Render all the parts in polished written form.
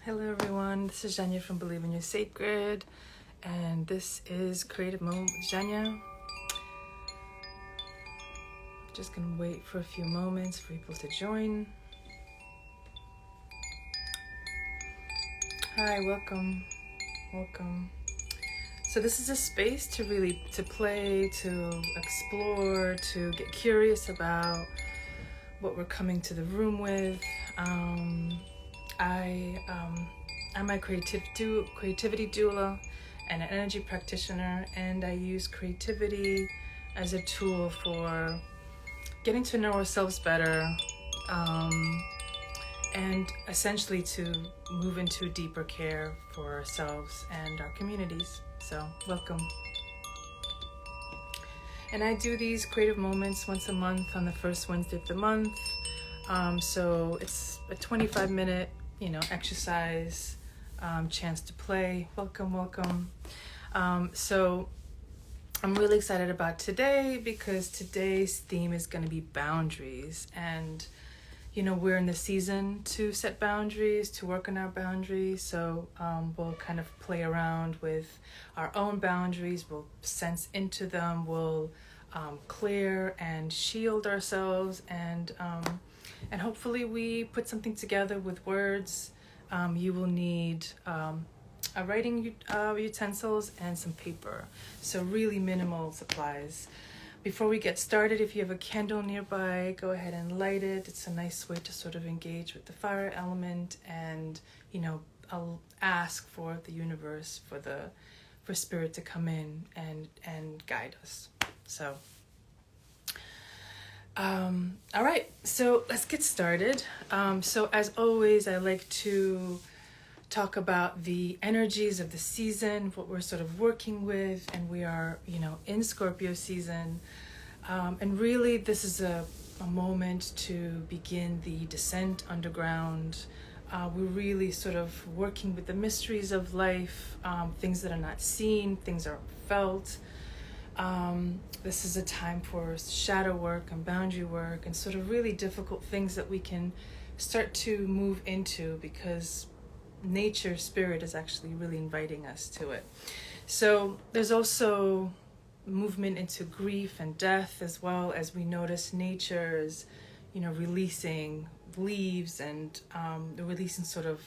Hello everyone, this is Janya from Believe in Your Sacred, and this is Creative Moment with Janya. Just gonna wait for a few moments for people to join. Hi, welcome. So this is a space to play, to explore, to get curious about what we're coming to the room with. I'm a creativity doula and an energy practitioner, and I use creativity as a tool for getting to know ourselves better, and essentially to move into deeper care for ourselves and our communities. So welcome. And I do these creative moments once a month on the first Wednesday of the month. So it's a 25-minute, exercise, chance to play. Welcome. So I'm really excited about today because today's theme is going to be boundaries. And, we're in the season to set boundaries, to work on our boundaries. So we'll kind of play around with our own boundaries. We'll sense into them. We'll clear and shield ourselves, and hopefully we put something together with words. You will need a writing utensils and some paper. So really minimal supplies. Before we get started, if you have a candle nearby, go ahead and light it. It's a nice way to sort of engage with the fire element, and I'll ask for the universe, for spirit to come in and guide us. So all right, so let's get started. So as always, I like to talk about the energies of the season, what we're sort of working with, and we are, in Scorpio season. And really, this is a moment to begin the descent underground. We're really sort of working with the mysteries of life, things that are not seen, things are felt. This is a time for shadow work and boundary work and sort of really difficult things that we can start to move into, because nature, spirit is actually really inviting us to it. So there's also movement into grief and death, as well as we notice nature is, releasing leaves and releasing sort of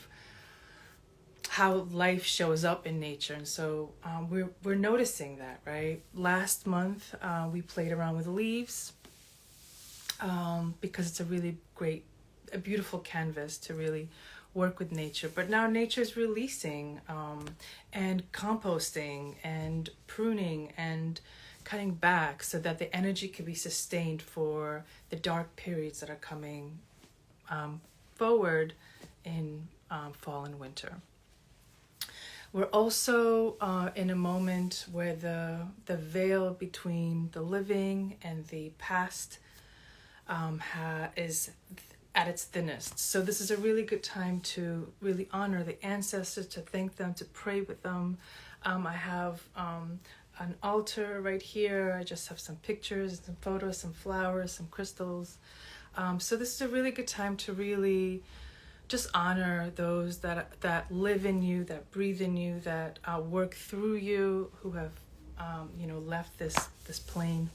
how life shows up in nature. And so we're noticing that, right? Last month we played around with leaves because it's a beautiful canvas to really work with nature. But now nature's releasing and composting and pruning and cutting back so that the energy can be sustained for the dark periods that are coming forward in fall and winter. We're also in a moment where the veil between the living and the past is at its thinnest. So this is a really good time to really honor the ancestors, to thank them, to pray with them. I have an altar right here. I just have some pictures, some photos, some flowers, some crystals. So this is a really good time to really just honor those that live in you, that breathe in you, that work through you, who have left this plane.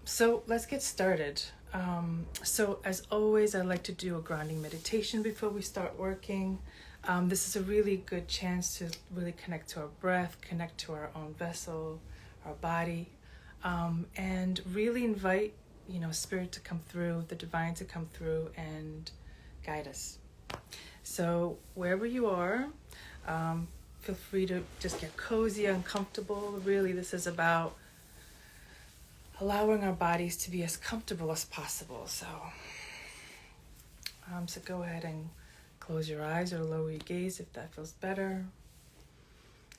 So let's get started. So as always, I like to do a grounding meditation before we start working. This is a really good chance to really connect to our breath, connect to our own vessel, our body, and really invite spirit to come through, the divine to come through and guide us. So wherever you are, feel free to just get cozy and comfortable. Really, this is about allowing our bodies to be as comfortable as possible. So go ahead and close your eyes or lower your gaze if that feels better.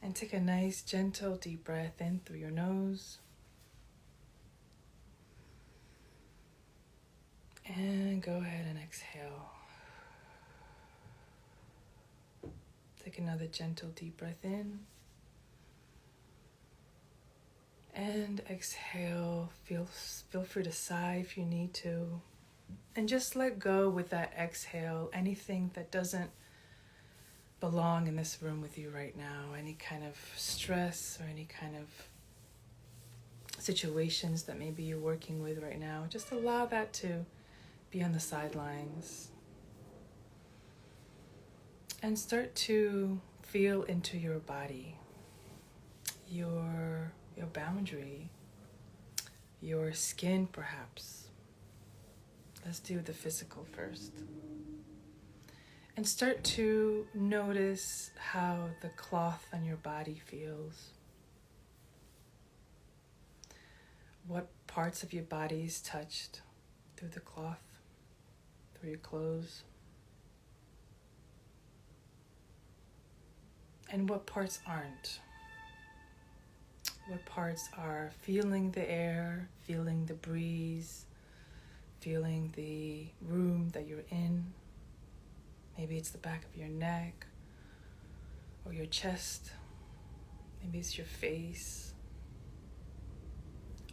And take a nice, gentle, deep breath in through your nose. And go ahead and exhale. Take another gentle, deep breath in. And exhale. Feel free to sigh if you need to. And just let go with that exhale anything that doesn't belong in this room with you right now, any kind of stress or any kind of situations that maybe you're working with right now. Just allow that to be on the sidelines and start to feel into your body, your boundary, your skin perhaps. Let's do the physical first. And start to notice how the cloth on your body feels. What parts of your body is touched through the cloth, through your clothes. And what parts aren't. What parts are feeling the air, feeling the breeze, feeling the room that you're in. Maybe it's the back of your neck or your chest. Maybe it's your face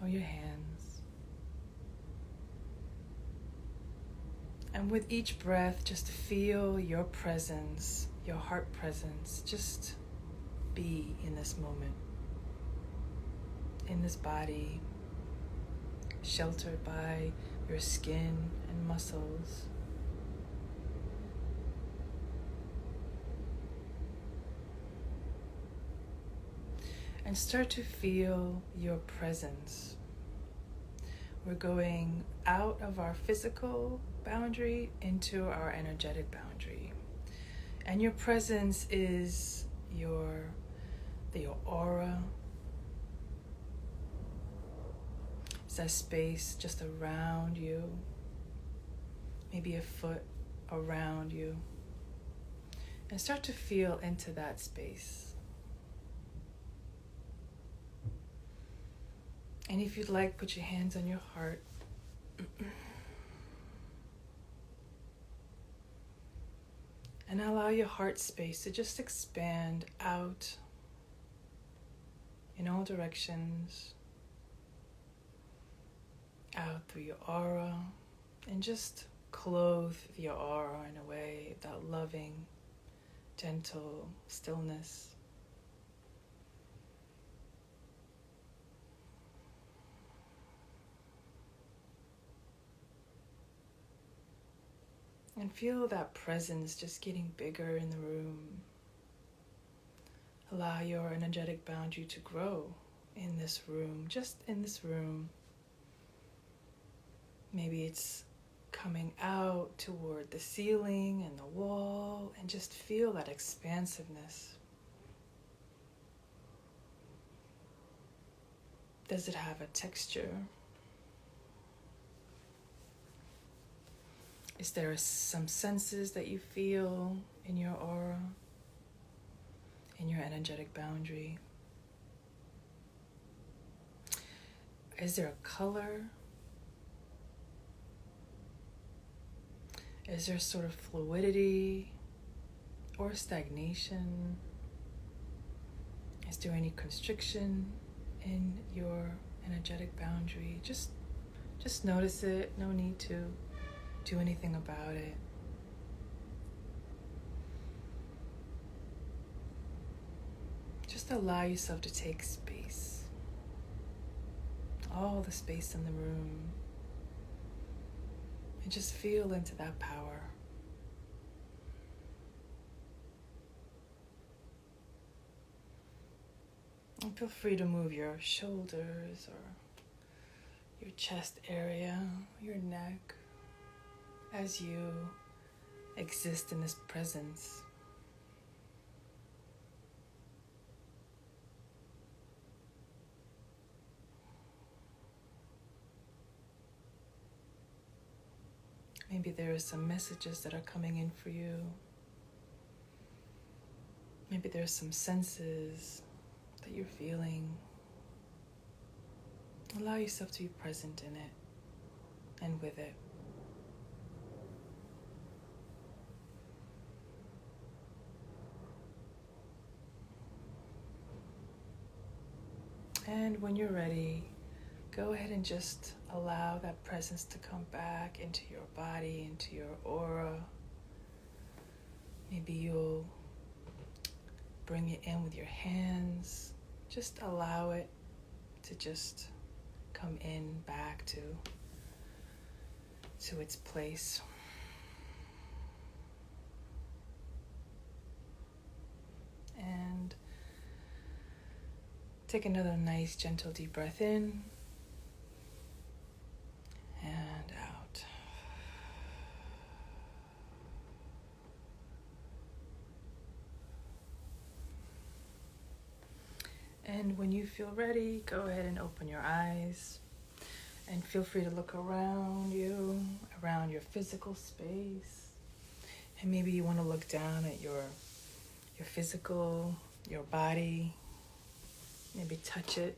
or your hands. And with each breath, just feel your presence, your heart presence. Just be in this moment, in this body, sheltered by your skin and muscles. And start to feel your presence. We're going out of our physical boundary into our energetic boundary. And your presence is your aura. It's that space just around you, maybe a foot around you. And start to feel into that space. And if you'd like, put your hands on your heart. And allow your heart space to just expand out in all directions, out through your aura, and just clothe your aura in a way of that loving, gentle stillness. And feel that presence just getting bigger in the room. Allow your energetic boundary to grow in this room, just in this room. Maybe it's coming out toward the ceiling and the wall, and just feel that expansiveness. Does it have a texture? Is there some senses that you feel in your aura, in your energetic boundary? Is there a color? Is there sort of fluidity or stagnation? Is there any constriction in your energetic boundary? Just notice it. No need to do anything about it. Just allow yourself to take space. All the space in the room. And just feel into that power. And feel free to move your shoulders or your chest area, your neck, as you exist in this presence. Maybe there are some messages that are coming in for you. Maybe there are some senses that you're feeling. Allow yourself to be present in it and with it. And when you're ready, go ahead and just allow that presence to come back into your body, into your aura. Maybe you'll bring it in with your hands. Just allow it to just come in back to its place. And take another nice, gentle, deep breath in and out. And when you feel ready, go ahead and open your eyes and feel free to look around you, around your physical space. And maybe you want to look down at your physical, your body, maybe touch it.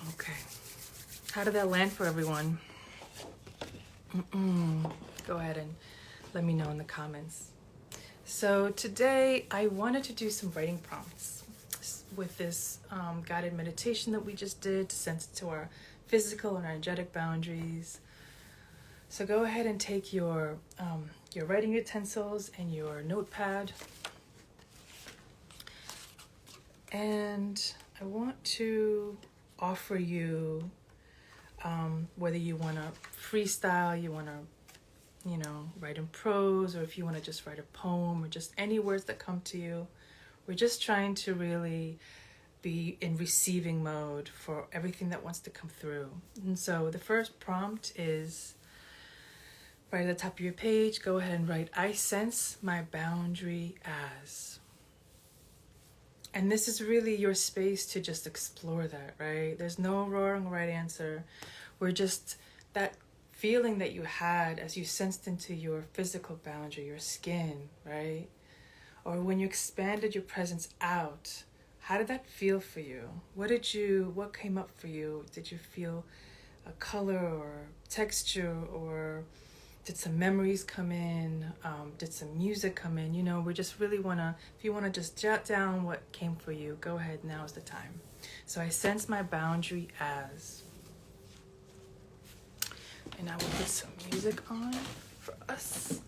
Okay. How did that land for everyone? Go ahead and let me know in the comments. So today I wanted to do some writing prompts with this guided meditation that we just did to sense to our physical and energetic boundaries. So go ahead and take your writing utensils and your notepad. And I want to offer you, whether you want to freestyle, you want to, write in prose, or if you want to just write a poem or just any words that come to you. We're just trying to really be in receiving mode for everything that wants to come through. And so the first prompt is right at the top of your page. Go ahead and write, I sense my boundary as. And this is really your space to just explore that, right? There's no wrong or right answer. We're just that feeling that you had as you sensed into your physical boundary, your skin, right? Or when you expanded your presence out, how did that feel for you? What came up for you? Did you feel a color or texture, or did some memories come in? Did some music come in? We just really if you want to just jot down what came for you, go ahead, now is the time. So I sense my boundary as. And I will put some music on for us.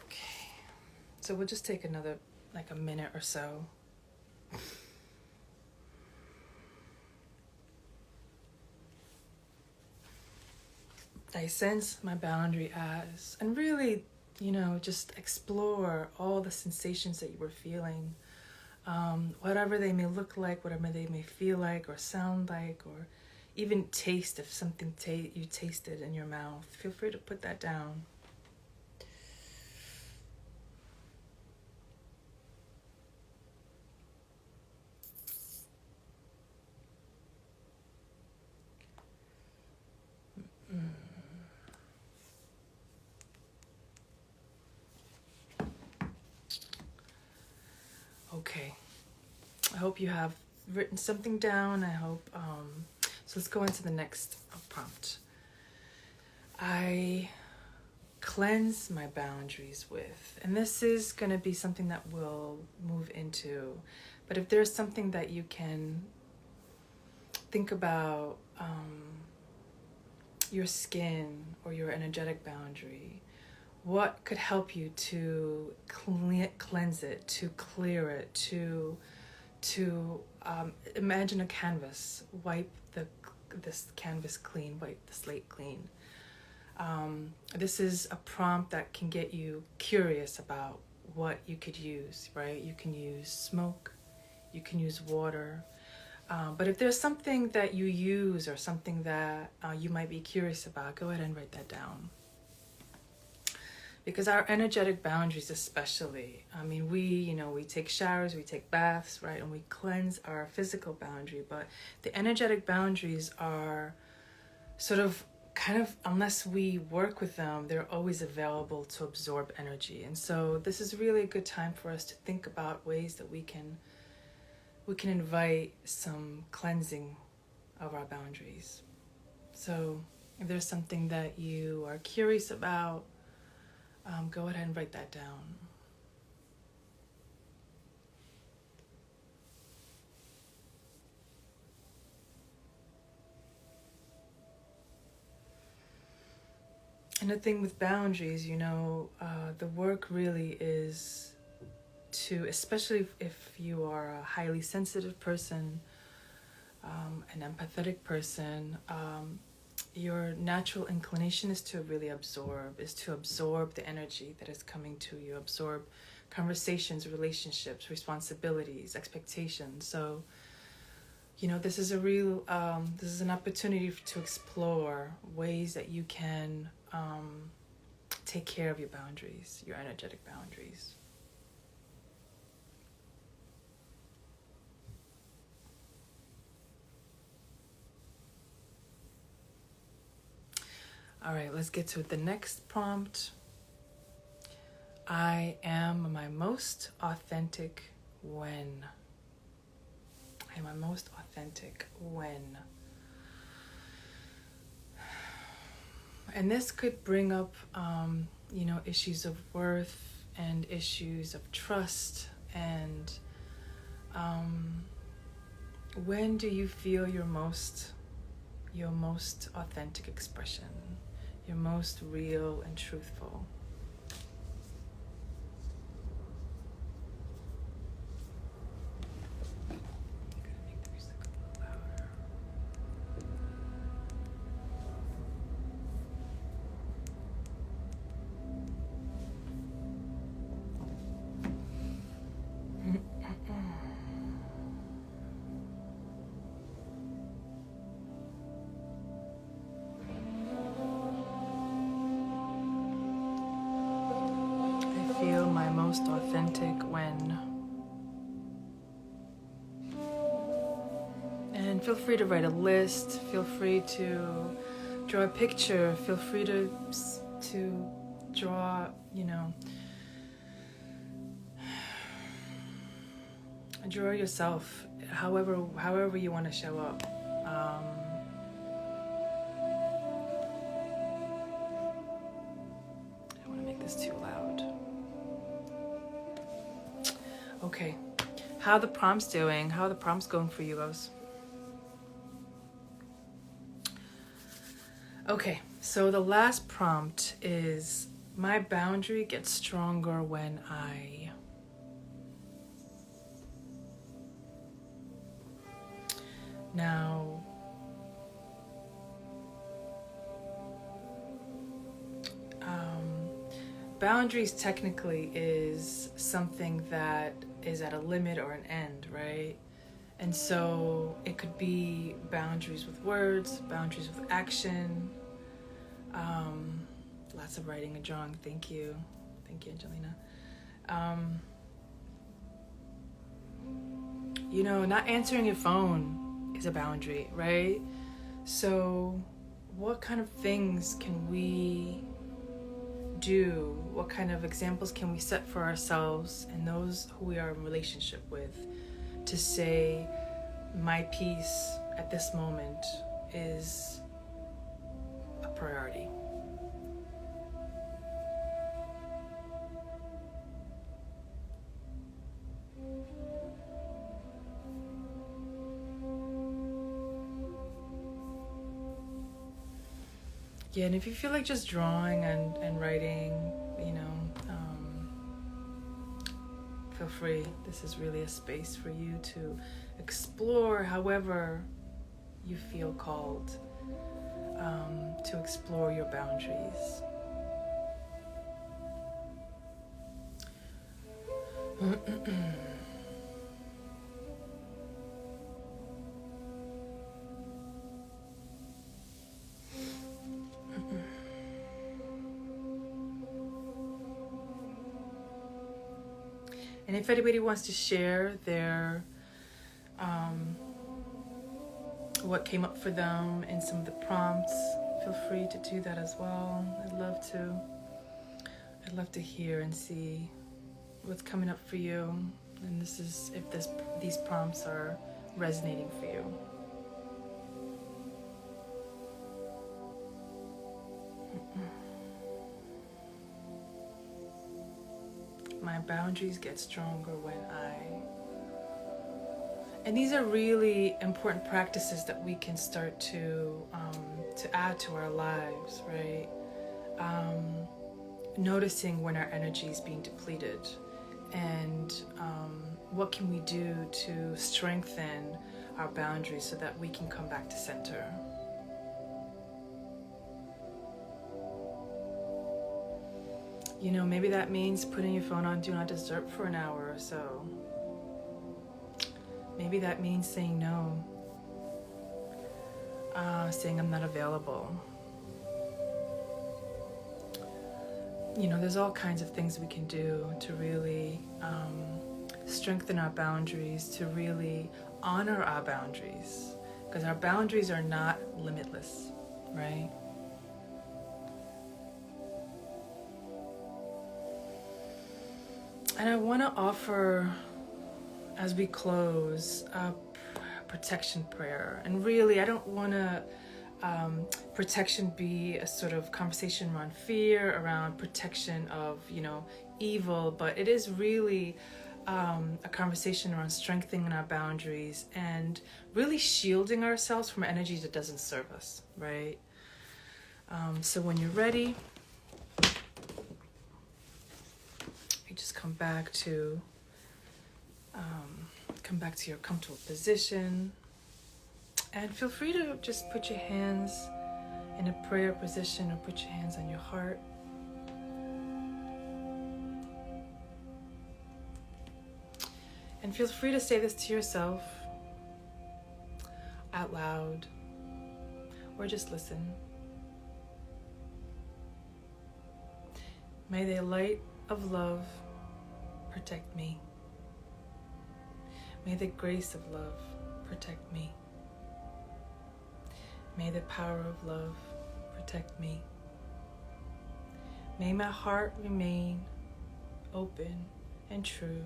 Okay. So we'll just take another, a minute or so. I sense my boundary as, and really, just explore all the sensations that you were feeling. Whatever they may look like, whatever they may feel like or sound like, or even taste, if something you tasted in your mouth, feel free to put that down. Okay, I hope you have written something down. I hope, so let's go into the next prompt. I cleanse my boundaries with, and this is going to be something that we'll move into, but if there's something that you can think about, your skin or your energetic boundary, what could help you to cleanse it, to clear it, to imagine a canvas, wipe this canvas clean, wipe the slate clean. This is a prompt that can get you curious about what you could use, right? You can use smoke, you can use water, but if there's something that you use or something that you might be curious about, go ahead and write that down. Because our energetic boundaries especially, we take showers, we take baths, right? And we cleanse our physical boundary, but the energetic boundaries are unless we work with them, they're always available to absorb energy. And so this is really a good time for us to think about ways that we can invite some cleansing of our boundaries. So if there's something that you are curious about, go ahead and write that down. And the thing with boundaries, the work really is to, especially if you are a highly sensitive person, an empathetic person, your natural inclination is to really absorb the energy that is coming to you, absorb conversations, relationships, responsibilities, expectations. So, this is this is an opportunity to explore ways that you can take care of your boundaries, your energetic boundaries. All right, let's get to the next prompt. I am my most authentic when. I am my most authentic when. And this could bring up, issues of worth and issues of trust. And when do you feel your most authentic expression, your most real and truthful? Feel my most authentic when. And feel free to write a list, feel free to draw a picture, feel free to draw, draw yourself however you want to show up. I don't want to make this too loud. Okay, how are the prompts doing? How are the prompts going for you guys? Okay, so the last prompt is, my boundary gets stronger when I. Now, boundaries technically is something that is at a limit or an end, right? And so it could be boundaries with words, boundaries with action, lots of writing and drawing. Thank you, Angelina. Not answering your phone is a boundary, right? So what kind of things can we do? What kind of examples can we set for ourselves and those who we are in relationship with to say, my peace at this moment is a priority? Yeah, and if you feel like just drawing and writing, feel free. This is really a space for you to explore however you feel called to explore your boundaries. And if anybody wants to share their what came up for them in some of the prompts, feel free to do that as well. I'd love to hear and see what's coming up for you. And this is if these prompts are resonating for you. My boundaries get stronger when and these are really important practices that we can start to add to our lives, right? Noticing when our energy is being depleted, and what can we do to strengthen our boundaries so that we can come back to center. You know, maybe that means putting your phone on Do Not Disturb for an hour or so. Maybe that means saying no, saying I'm not available. You know, there's all kinds of things we can do to really strengthen our boundaries, to really honor our boundaries, because our boundaries are not limitless, right? And I want to offer, as we close, a protection prayer. And really, I don't want to protection be a sort of conversation around fear, around protection of, you know, evil, but it is really a conversation around strengthening our boundaries and really shielding ourselves from energy that doesn't serve us, right? So when you're ready, you just come back to your comfortable position, and feel free to just put your hands in a prayer position or put your hands on your heart. And feel free to say this to yourself out loud, or just listen. May the light of love protect me. May the grace of love protect me. May the power of love protect me. May my heart remain open and true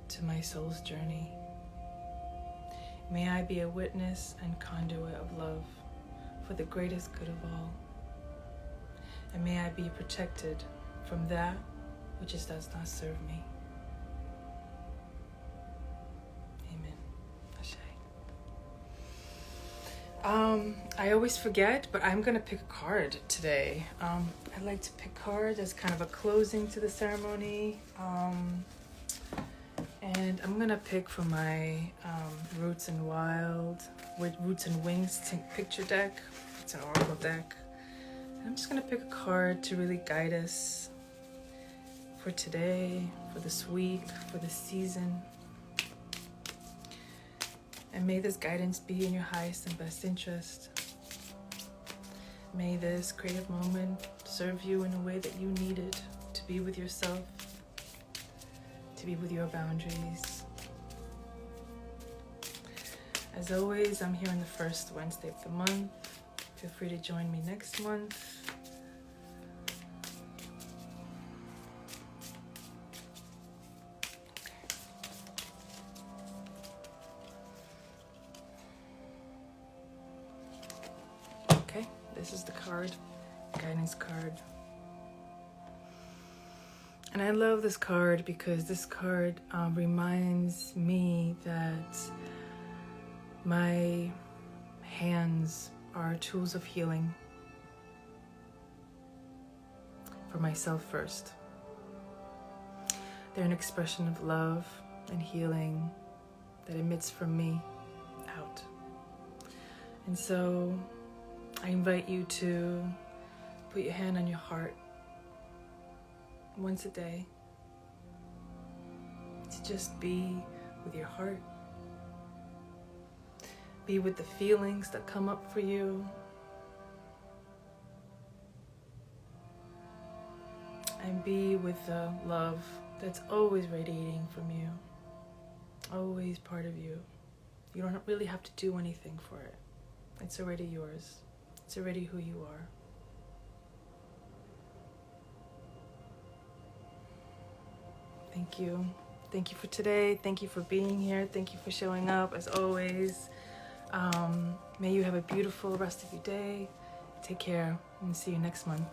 to my soul's journey. May I be a witness and conduit of love for the greatest good of all. And may I be protected from that which does not serve me. Amen. Ashe. I always forget, but I'm going to pick a card today. I like to pick cards as kind of a closing to the ceremony. And I'm going to pick from my Roots and Wings picture deck. It's an oracle deck. And I'm just going to pick a card to really guide us for today, for this week, for this season. And may this guidance be in your highest and best interest. May this creative moment serve you in a way that you need it to be with yourself, to be with your boundaries. As always, I'm here on the first Wednesday of the month. Feel free to join me next month. Okay, this is the card, guidance card. And I love this card because this card reminds me that my hands are tools of healing for myself first. They're an expression of love and healing that emits from me out. And so I invite you to put your hand on your heart once a day, to just be with your heart, be with the feelings that come up for you, and be with the love that's always radiating from you, always part of you. You don't really have to do anything for it. It's already yours. It's already who you are. Thank you. Thank you for today. Thank you for being here. Thank you for showing up as always. May you have a beautiful rest of your day. Take care and see you next month.